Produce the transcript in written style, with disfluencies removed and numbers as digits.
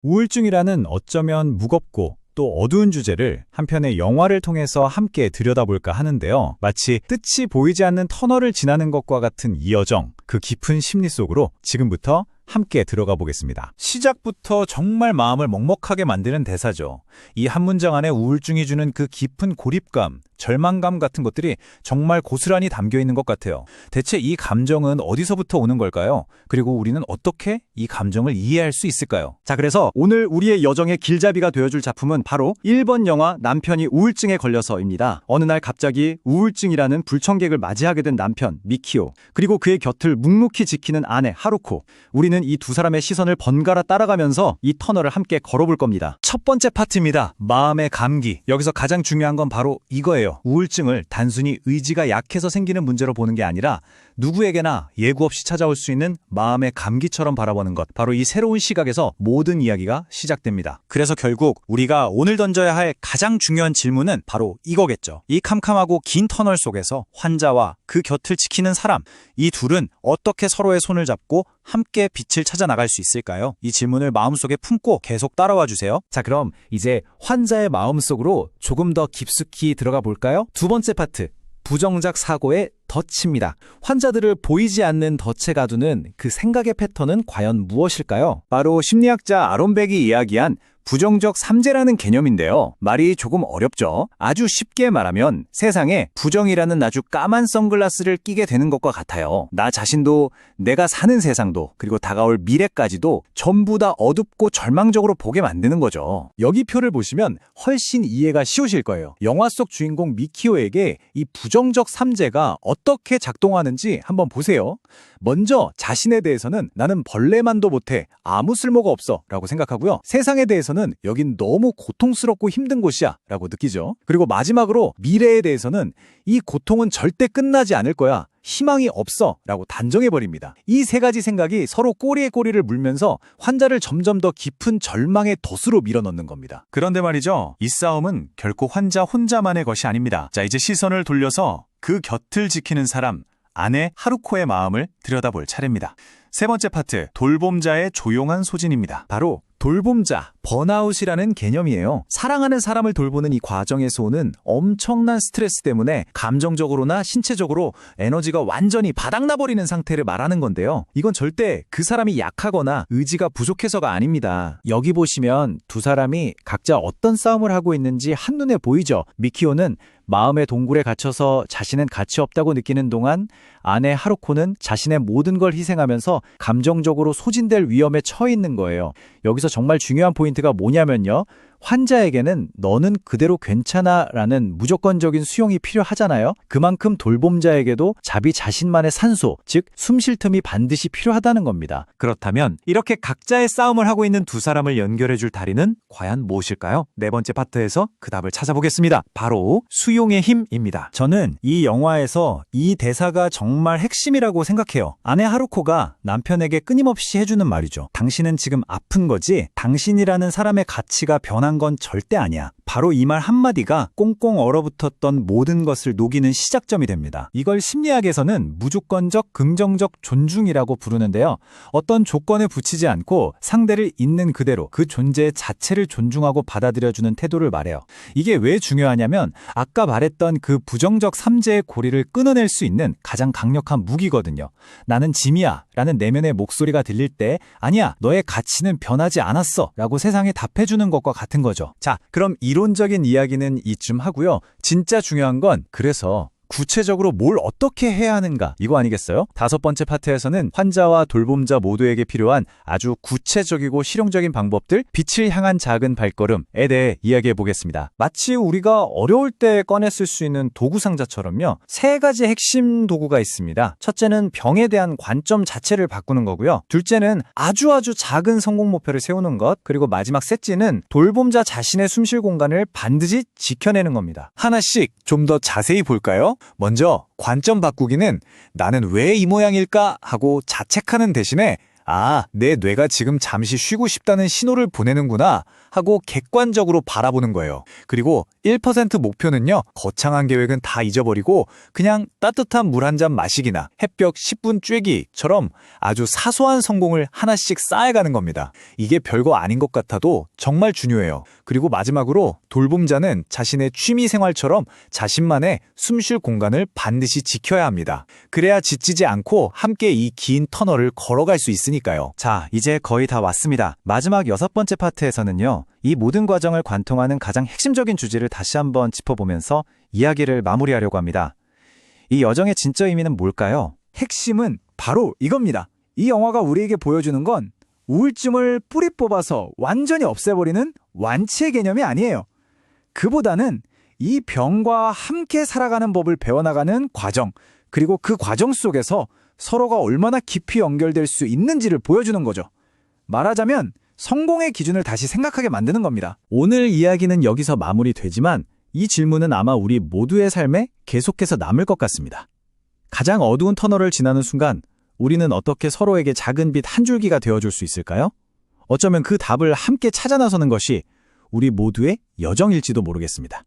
우울증이라는 어쩌면 무겁고 또 어두운 주제를 한 편의 영화를 통해서 함께 들여다볼까 하는데요. 마치 끝이 보이지 않는 터널을 지나는 것과 같은 이 여정, 그 깊은 심리 속으로 지금부터 함께 들어가 보겠습니다. 시작부터 정말 마음을 먹먹하게 만드는 대사죠. 이 한 문장 안에 우울증이 주는 그 깊은 고립감, 절망감 같은 것들이 정말 고스란히 담겨 있는 것 같아요. 대체 이 감정은 어디서부터 오는 걸까요? 그리고 우리는 어떻게 이 감정을 이해할 수 있을까요? 자, 그래서 오늘 우리의 여정의 길잡이가 되어줄 작품은 바로 1번 영화 남편이 우울증에 걸려서입니다. 어느 날 갑자기 우울증이라는 불청객을 맞이하게 된 남편 미키오, 그리고 그의 곁을 묵묵히 지키는 아내 하루코. 우리는 이 두 사람의 시선을 번갈아 따라가면서 이 터널을 함께 걸어볼 겁니다. 첫 번째 파트입니다. 마음의 감기. 여기서 가장 중요한 건 바로 이거예요. 우울증을 단순히 의지가 약해서 생기는 문제로 보는 게 아니라 누구에게나 예고 없이 찾아올 수 있는 마음의 감기처럼 바라보는 것. 바로 이 새로운 시각에서 모든 이야기가 시작됩니다. 그래서 결국 우리가 오늘 던져야 할 가장 중요한 질문은 바로 이거겠죠. 이 캄캄하고 긴 터널 속에서 환자와 그 곁을 지키는 사람, 이 둘은 어떻게 서로의 손을 잡고 함께 빛을 찾아 나갈 수 있을까요? 이 질문을 마음속에 품고 계속 따라와 주세요. 자, 그럼 이제 환자의 마음속으로 조금 더 깊숙이 들어가 볼까요? 두 번째 파트, 부정적 사고의 덫입니다. 환자들을 보이지 않는 덫에 가두는 그 생각의 패턴은 과연 무엇일까요? 바로 심리학자 아론백이 이야기한 부정적 삼재라는 개념인데요. 말이 조금 어렵죠. 아주 쉽게 말하면 세상에 부정이라는 아주 까만 선글라스를 끼게 되는 것과 같아요. 나 자신도, 내가 사는 세상도, 그리고 다가올 미래까지도 전부 다 어둡고 절망적으로 보게 만드는 거죠. 여기 표를 보시면 훨씬 이해가 쉬우실 거예요. 영화 속 주인공 미키오에게 이 부정적 삼재가 어떻게 작동하는지 한번 보세요. 먼저 자신에 대해서는 나는 벌레만도 못해, 아무 쓸모가 없어 라고 생각하고요. 세상에 대해서는 여긴 너무 고통스럽고 힘든 곳이야 라고 느끼죠. 그리고 마지막으로 미래에 대해서는 이 고통은 절대 끝나지 않을 거야, 희망이 없어 라고 단정해버립니다. 이 세 가지 생각이 서로 꼬리에 꼬리를 물면서 환자를 점점 더 깊은 절망의 덫으로 밀어넣는 겁니다. 그런데 말이죠. 이 싸움은 결코 환자 혼자만의 것이 아닙니다. 자, 이제 시선을 돌려서 그 곁을 지키는 사람, 아내 하루코의 마음을 들여다볼 차례입니다. 세 번째 파트, 돌봄자의 조용한 소진입니다. 바로 돌봄자, 번아웃이라는 개념이에요. 사랑하는 사람을 돌보는 이 과정에서 오는 엄청난 스트레스 때문에 감정적으로나 신체적으로 에너지가 완전히 바닥나버리는 상태를 말하는 건데요. 이건 절대 그 사람이 약하거나 의지가 부족해서가 아닙니다. 여기 보시면 두 사람이 각자 어떤 싸움을 하고 있는지 한눈에 보이죠. 미키오는 마음의 동굴에 갇혀서 자신은 가치 없다고 느끼는 동안 아내 하루코는 자신의 모든 걸 희생하면서 감정적으로 소진될 위험에 처해 있는 거예요. 여기서 정말 중요한 포인트가 뭐냐면요. 환자에게는 너는 그대로 괜찮아 라는 무조건적인 수용이 필요하잖아요. 그만큼 돌봄자에게도 자비 자신만의 산소, 즉 숨 쉴 틈이 반드시 필요하다는 겁니다. 그렇다면 이렇게 각자의 싸움을 하고 있는 두 사람을 연결해줄 다리는 과연 무엇일까요? 네 번째 파트에서 그 답을 찾아보겠습니다. 바로 수용의 힘입니다. 저는 이 영화에서 이 대사가 정말 핵심이라고 생각해요. 아내 하루코가 남편에게 끊임없이 해주는 말이죠. 당신은 지금 아픈 거지? 당신이라는 사람의 가치가 변한 건 절대 아니야. 바로 이 말 한마디가 꽁꽁 얼어붙었던 모든 것을 녹이는 시작점이 됩니다. 이걸 심리학에서는 무조건적 긍정적 존중이라고 부르는데요. 어떤 조건에 붙이지 않고 상대를 있는 그대로 그 존재 자체를 존중하고 받아들여주는 태도를 말해요. 이게 왜 중요하냐면 아까 말했던 그 부정적 삼재의 고리를 끊어낼 수 있는 가장 강력한 무기거든요. 나는 짐이야 라는 내면의 목소리가 들릴 때 아니야, 너의 가치는 변하지 않았어 라고 세상에 답해주는 것과 같은 거죠. 자, 그럼 이론적인 이야기는 이쯤 하고요. 진짜 중요한 건 그래서 구체적으로 뭘 어떻게 해야 하는가, 이거 아니겠어요? 다섯 번째 파트에서는 환자와 돌봄자 모두에게 필요한 아주 구체적이고 실용적인 방법들, 빛을 향한 작은 발걸음에 대해 이야기해 보겠습니다. 마치 우리가 어려울 때 꺼냈을 수 있는 도구 상자처럼요. 세 가지 핵심 도구가 있습니다. 첫째는 병에 대한 관점 자체를 바꾸는 거고요. 둘째는 아주 작은 성공 목표를 세우는 것, 그리고 마지막 셋째는 돌봄자 자신의 숨쉴 공간을 반드시 지켜내는 겁니다. 하나씩 좀 더 자세히 볼까요? 먼저 관점 바꾸기는 나는 왜 이 모양일까 하고 자책하는 대신에 아, 내 뇌가 지금 잠시 쉬고 싶다는 신호를 보내는구나 하고 객관적으로 바라보는 거예요. 그리고 1% 목표는요, 거창한 계획은 다 잊어버리고 그냥 따뜻한 물 한 잔 마시기나 햇볕 10분 쬐기처럼 아주 사소한 성공을 하나씩 쌓아가는 겁니다. 이게 별거 아닌 것 같아도 정말 중요해요. 그리고 마지막으로 돌봄자는 자신의 취미 생활처럼 자신만의 숨 쉴 공간을 반드시 지켜야 합니다. 그래야 지치지 않고 함께 이 긴 터널을 걸어갈 수 있으니까요. 자, 이제 거의 다 왔습니다. 마지막 6번째 파트에서는요, 이 모든 과정을 관통하는 가장 핵심적인 주제를 다시 한번 짚어보면서 이야기를 마무리하려고 합니다. 이 여정의 진짜 의미는 뭘까요? 핵심은 바로 이겁니다. 이 영화가 우리에게 보여주는 건 우울증을 뿌리 뽑아서 완전히 없애버리는 완치의 개념이 아니에요. 그보다는 이 병과 함께 살아가는 법을 배워나가는 과정, 그리고 그 과정 속에서 서로가 얼마나 깊이 연결될 수 있는지를 보여주는 거죠. 말하자면 성공의 기준을 다시 생각하게 만드는 겁니다. 오늘 이야기는 여기서 마무리되지만 이 질문은 아마 우리 모두의 삶에 계속해서 남을 것 같습니다. 가장 어두운 터널을 지나는 순간 우리는 어떻게 서로에게 작은 빛 한 줄기가 되어줄 수 있을까요? 어쩌면 그 답을 함께 찾아 나서는 것이 우리 모두의 여정일지도 모르겠습니다.